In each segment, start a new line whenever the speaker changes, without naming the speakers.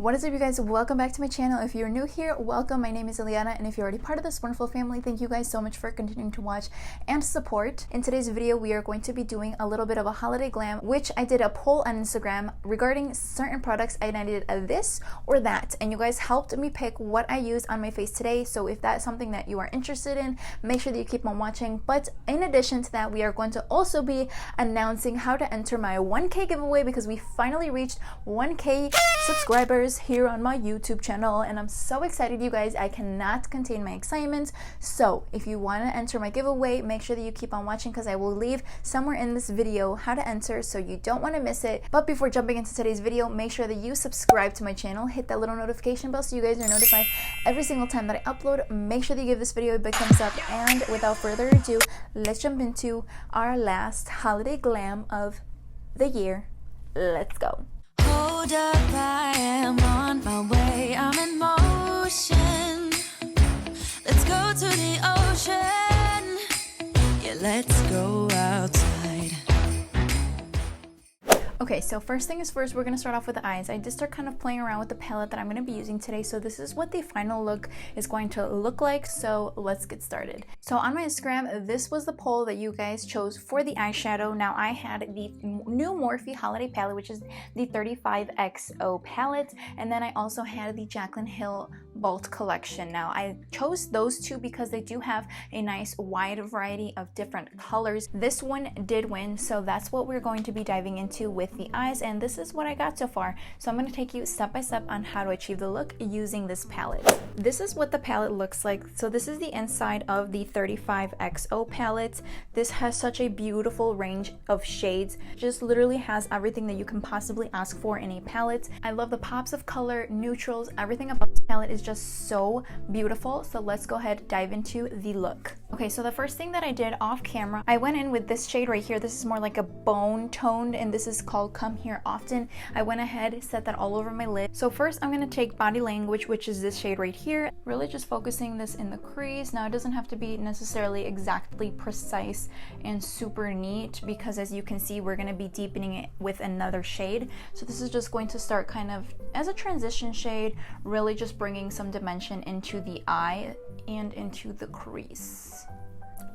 What is up, you guys? Welcome back to my channel. If you're new here, welcome. My name is ILIANA, and if you're already part of this wonderful family, thank you guys so much for continuing to watch and support. In today's video, we are going to be doing a little bit of a holiday glam, which I did a poll on Instagram regarding certain products, and I did a this or that, and you guys helped me pick what I used on my face today. So if that's something that you are interested in, make sure that you keep on watching. But in addition to that, we are going to also be announcing how to enter my 1K giveaway, because we finally reached 1K subscribers here on my YouTube channel, and I'm so excited, you guys. I cannot contain my excitement. So if you want to enter my giveaway, make sure that you keep on watching, because I will leave somewhere in this video how to enter, so you don't want to miss it. But before jumping into today's video, make sure that you subscribe to my channel, hit that little notification bell so you guys are notified every single time that I upload. Make sure that you give this video a big thumbs up, and without further ado, let's jump into our last holiday glam of the year. Let's go.
Hold up, I am on my way, I'm in motion. Let's go to the ocean. Yeah, let's go outside.
Okay, so first thing is first, we're going to start off with the eyes. I just start kind of playing around with the palette that I'm going to be using today. So this is what the final look is going to look like. So let's get started. So on my Instagram, this was the poll that you guys chose for the eyeshadow. Now I had the new Morphe holiday palette, which is the 35XO palette. And then I also had the Jaclyn Hill Bolt collection. Now I chose those two because they do have a nice wide variety of different colors. This one did win, so that's what we're going to be diving into with the eyes, and this is what I got so far. So I'm going to take you step by step on how to achieve the look using this palette. This is what the palette looks like. So this is the inside of the 35XO palette. This has such a beautiful range of shades. Just literally has everything that you can possibly ask for in a palette. I love the pops of color, neutrals, everything about this palette is just so beautiful. So let's go ahead and dive into the look. Okay, so the first thing that I did off camera, I went in with this shade right here. This is more like a bone toned, and this is called Come Here Often. I went ahead, set that all over my lid. So first I'm going to take Body Language, which is this shade right here, really just focusing this in the crease. Now it doesn't have to be necessarily exactly precise and super neat, because as you can see, we're going to be deepening it with another shade. So this is just going to start kind of as a transition shade, really just bringing some dimension into the eye and into the crease.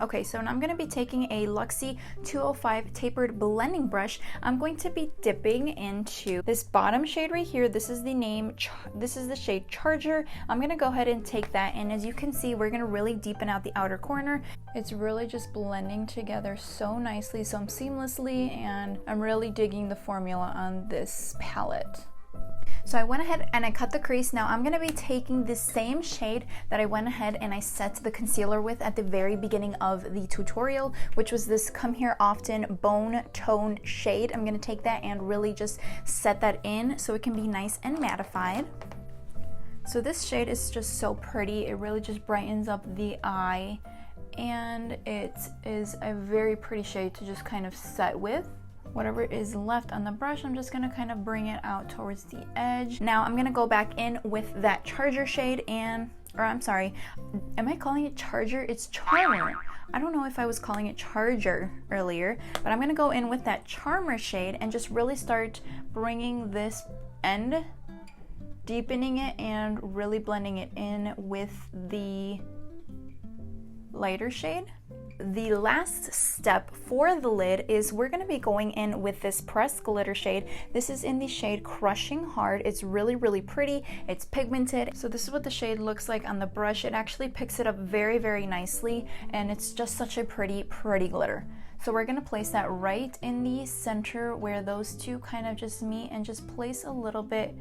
Okay, so now I'm going to be taking a Luxie 205 tapered blending brush. I'm going to be dipping into this bottom shade right here. This is the name, this is the shade Charger. I'm going to go ahead and take that, and as you can see, we're going to really deepen out the outer corner. It's really just blending together so nicely, so seamlessly, and I'm really digging the formula on this palette. So I went ahead and I cut the crease. Now I'm going to be taking the same shade that I went ahead and I set the concealer with at the very beginning of the tutorial, which was this Come Here Often bone tone shade. I'm going to take that and really just set that in so it can be nice and mattified. So this shade is just so pretty. It really just brightens up the eye, and it is a very pretty shade to just kind of set with. Whatever is left on the brush, I'm just gonna kind of bring it out towards the edge. Now I'm gonna go back in with that Charger shade, and, or I'm sorry, am I calling it Charger? It's Charmer. I don't know if I was calling it Charger earlier, but I'm gonna go in with that Charmer shade and just really start bringing this end, deepening it, and really blending it in with the lighter shade. The last step for the lid is we're going to be going in with this pressed glitter shade. This is in the shade Crushing Hard. It's really, really pretty. It's pigmented. So this is what the shade looks like on the brush. It actually picks it up very, very nicely, and it's just such a pretty, pretty glitter. So we're going to place that right in the center where those two kind of just meet, and just place a little bit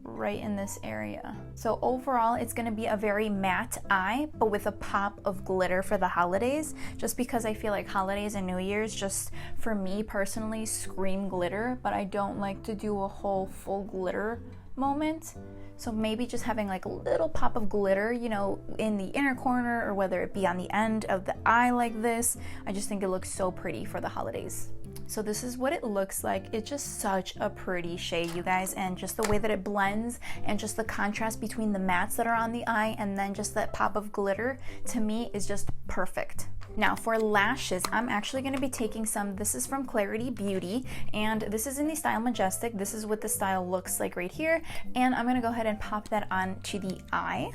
right in this area. So overall, it's going to be a very matte eye, but with a pop of glitter for the holidays, just because I feel like holidays and New Year's, just for me personally, scream glitter, but I don't like to do a whole full glitter moment. So maybe just having like a little pop of glitter, you know, in the inner corner, or whether it be on the end of the eye like this. I just think it looks so pretty for the holidays. So this is what it looks like. It's just such a pretty shade, you guys, and just the way that it blends, and just the contrast between the mattes that are on the eye and then just that pop of glitter, to me is just perfect. Now for lashes, I'm actually going to be taking some, this is from Claritee Beauty, and this is in the style Majestic. This is what the style looks like right here, and I'm going to go ahead and pop that on to the eye.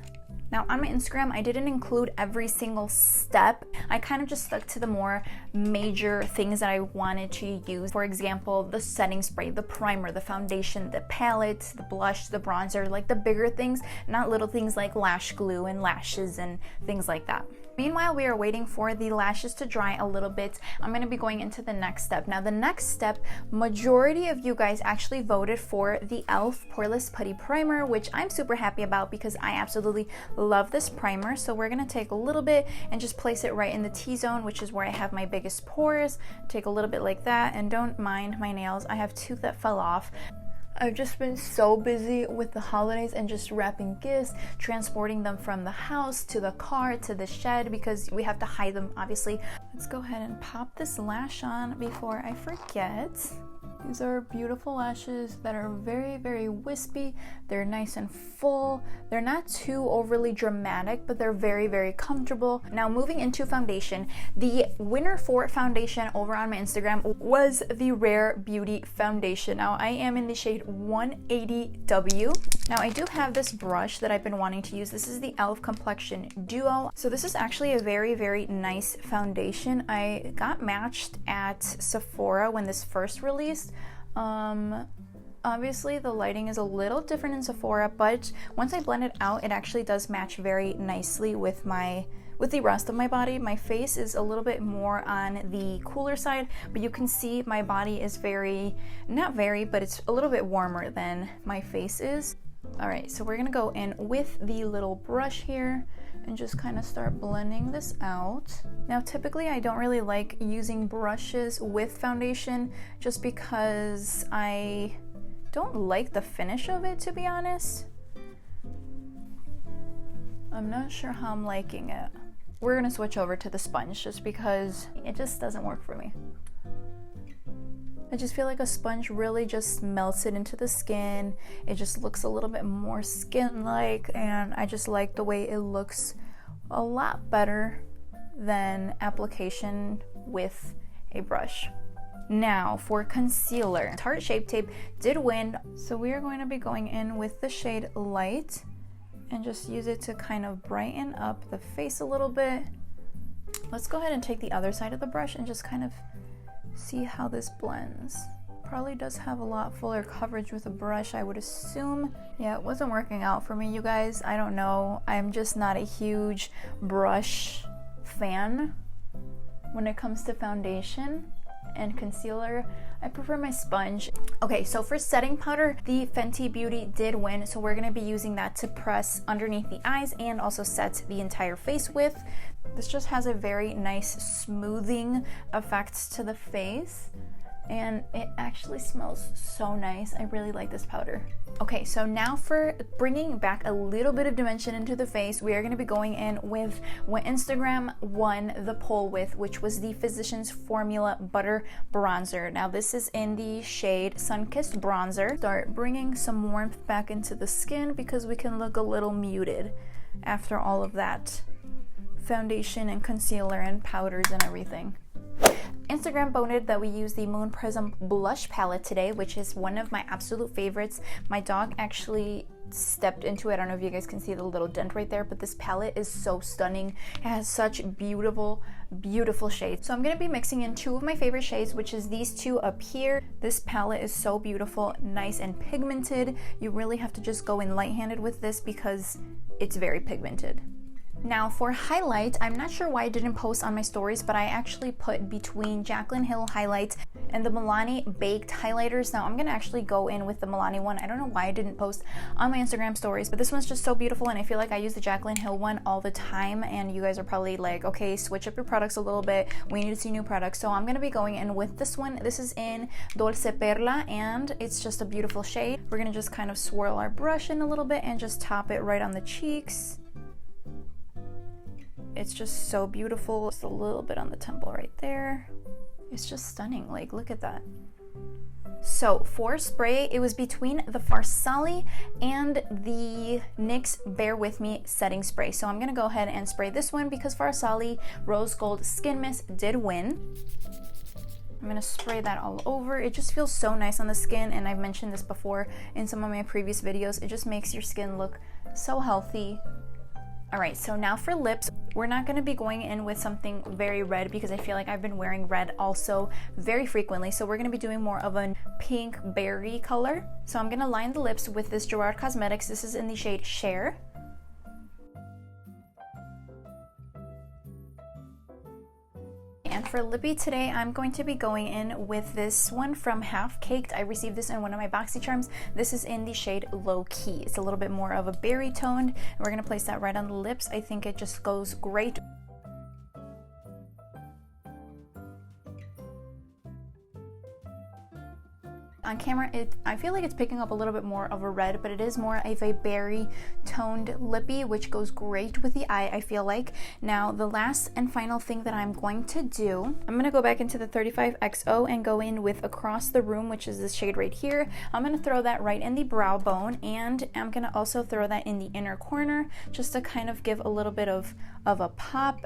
Now on my Instagram, I didn't include every single step. I kind of just stuck to the more major things that I wanted to use. For example, the setting spray, the primer, the foundation, the palette, the blush, the bronzer, like the bigger things, not little things like lash glue and lashes and things like that. Meanwhile, we are waiting for the lashes to dry a little bit. I'm going to be going into the next step. Now the next step, majority of you guys actually voted for the e.l.f. Poreless Putty Primer, which I'm super happy about because I absolutely love this primer. So we're going to take a little bit and just place it right in the T-zone, which is where I have my biggest pores. Take a little bit like that, and don't mind my nails. I have two that fell off. I've just been so busy with the holidays and just wrapping gifts, transporting them from the house to the car to the shed because we have to hide them, obviously. Let's go ahead and pop this lash on before I forget. These are beautiful lashes that are very, very wispy. They're nice and full. They're not too overly dramatic, but they're very, very comfortable. Now moving into foundation, the winner for foundation over on my Instagram was the Rare Beauty foundation. Now I am in the shade 180W. Now I do have this brush that I've been wanting to use. This is the e.l.f. Complexion Duo. So this is actually a very, very nice foundation. I got matched at Sephora when this first released. Obviously the lighting is a little different in Sephora, but once I blend it out, it actually does match very nicely with the rest of my body. My face is a little bit more on the cooler side, but you can see my body is but it's a little bit warmer than my face is. All right, so we're gonna go in with the little brush here and just kind of start blending this out. Now typically I don't really like using brushes with foundation just because I don't like the finish of it, to be honest. I'm not sure how I'm liking it. We're gonna switch over to the sponge just because it just doesn't work for me. I just feel like a sponge really just melts it into the skin. It just looks a little bit more skin-like, and I just like the way it looks a lot better than application with a brush. Now for concealer, Tarte Shape Tape did win, so we are going to be going in with the shade Light and just use it to kind of brighten up the face a little bit. Let's go ahead and take the other side of the brush and just kind of see how this blends. Probably does have a lot fuller coverage with a brush, I would assume. Yeah, it wasn't working out for me, you guys. I don't know. I'm just not a huge brush fan when it comes to foundation and concealer. I prefer my sponge. Okay, so for setting powder, the Fenty Beauty did win, so we're gonna be using that to press underneath the eyes and also set the entire face with. This just has a very nice smoothing effect to the face, and it actually smells so nice. I really like this powder. Okay, so now for bringing back a little bit of dimension into the face, we are going to be going in with what Instagram won the poll with, which was the Physicians Formula Butter Bronzer. Now this is in the shade Sunkissed Bronzer. Start bringing some warmth back into the skin because we can look a little muted after all of that foundation and concealer and powders and everything. Instagram voted that we use the Moon Prism blush palette today, which is one of my absolute favorites. My dog actually stepped into it. I don't know if you guys can see the little dent right there, but this palette is so stunning. It has such beautiful, beautiful shades. So I'm going to be mixing in two of my favorite shades, which is these two up here. This palette is so beautiful, nice and pigmented. You really have to just go in light-handed with this because it's very pigmented. Now for highlight, I'm not sure why I didn't post on my stories, but I actually put between Jaclyn Hill highlights and the Milani baked highlighters. Now I'm gonna actually go in with the Milani one. I don't know why I didn't post on my Instagram stories, but this one's just so beautiful, and I feel like I use the Jaclyn Hill one all the time, and you guys are probably like, okay, switch up your products a little bit. We need to see new products. So I'm gonna be going in with this one. This is in Dolce Perla, and it's just a beautiful shade. We're gonna just kind of swirl our brush in a little bit and just top it right on the cheeks. It's just so beautiful. Just a little bit on the temple right there. It's just stunning. Like, look at that. So for spray, it was between the Farsali and the NYX Bear With Me setting spray. So I'm gonna go ahead and spray this one because Farsali Rose Gold Skin Mist did win. I'm gonna spray that all over. It just feels so nice on the skin, and I've mentioned this before in some of my previous videos. It just makes your skin look so healthy. All right, so now for lips, we're not gonna be going in with something very red because I feel like I've been wearing red also very frequently. So we're gonna be doing more of a pink berry color. So I'm gonna line the lips with this Gerard Cosmetics. This is in the shade Cher. And for lippy today, I'm going to be going in with this one from Half Caked. I received this in one of my BoxyCharms. This is in the shade Low Key. It's a little bit more of a berry toned. And we're gonna place that right on the lips. I think it just goes great. On camera, I feel like it's picking up a little bit more of a red, but it is more of a berry toned lippy, which goes great with the eye, I feel like. Now, the last and final thing that I'm going to do, I'm gonna go back into the 35XO and go in with Across the Room, which is this shade right here. I'm gonna throw that right in the brow bone, and I'm gonna also throw that in the inner corner, just to kind of give a little bit of a pop.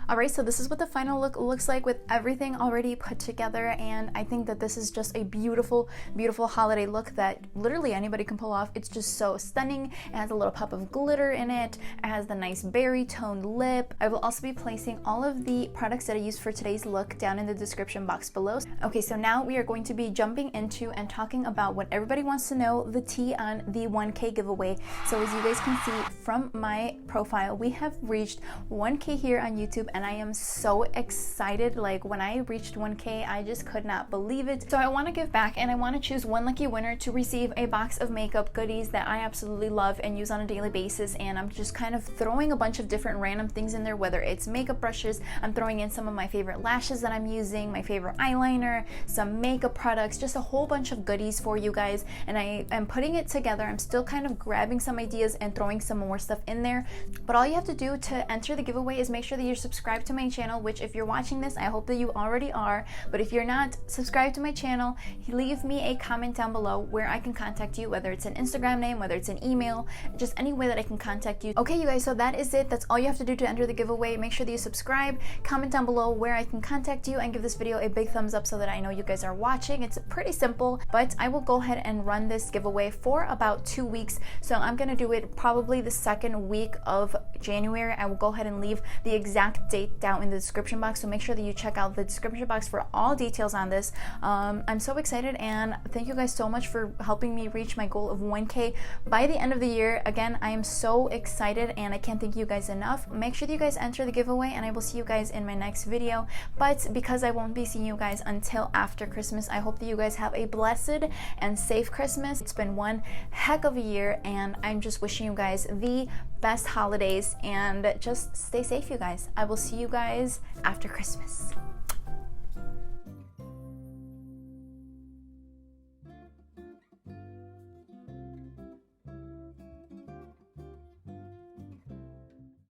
Alright, so this is what the final look looks like with everything already put together, and I think that this is just a beautiful, beautiful holiday look that literally anybody can pull off. It's just so stunning. It has a little pop of glitter in it. It has the nice berry toned lip. I will also be placing all of the products that I used for today's look down in the description box below. Okay, so now we are going to be jumping into and talking about what everybody wants to know, the tea on the 1K giveaway. So as you guys can see from my profile, we have reached 1K here on YouTube, and I am so excited. Like, when I reached 1K, I just could not believe it. So I want to give back, and I want to choose one lucky winner to receive a box of makeup goodies that I absolutely love and use on a daily basis. And I'm just kind of throwing a bunch of different random things in there, whether it's makeup brushes, I'm throwing in some of my favorite lashes that I'm using, my favorite eyeliner, some makeup products, just a whole bunch of goodies for you guys. And I am putting it together. I'm still kind of grabbing some ideas and throwing some more stuff in there. But all you have to do to enter the giveaway is make sure that you're subscribed to my channel, which if you're watching this, I hope that you already are. But if you're not subscribed to my channel, leave me a comment down below where I can contact you, whether it's an Instagram name, whether it's an email, just any way that I can contact you. Okay, you guys, so that is it. That's all you have to do to enter the giveaway. Make sure that you subscribe, comment down below where I can contact you, and give this video a big thumbs up so that I know you guys are watching. It's pretty simple, but I will go ahead and run this giveaway for about 2 weeks. So I'm gonna do it probably the second week of January. I will go ahead and leave the exact date down in the description box, so make sure that you check out the description box for all details on this. I'm so excited, and thank you guys so much for helping me reach my goal of 1K by the end of the year. Again, I am so excited, and I can't thank you guys enough. Make sure that you guys enter the giveaway, and I will see you guys in my next video. But because I won't be seeing you guys until after Christmas, I hope that you guys have a blessed and safe Christmas. It's been one heck of a year, and I'm just wishing you guys the best holidays, and just stay safe, you guys. I will see you guys after Christmas.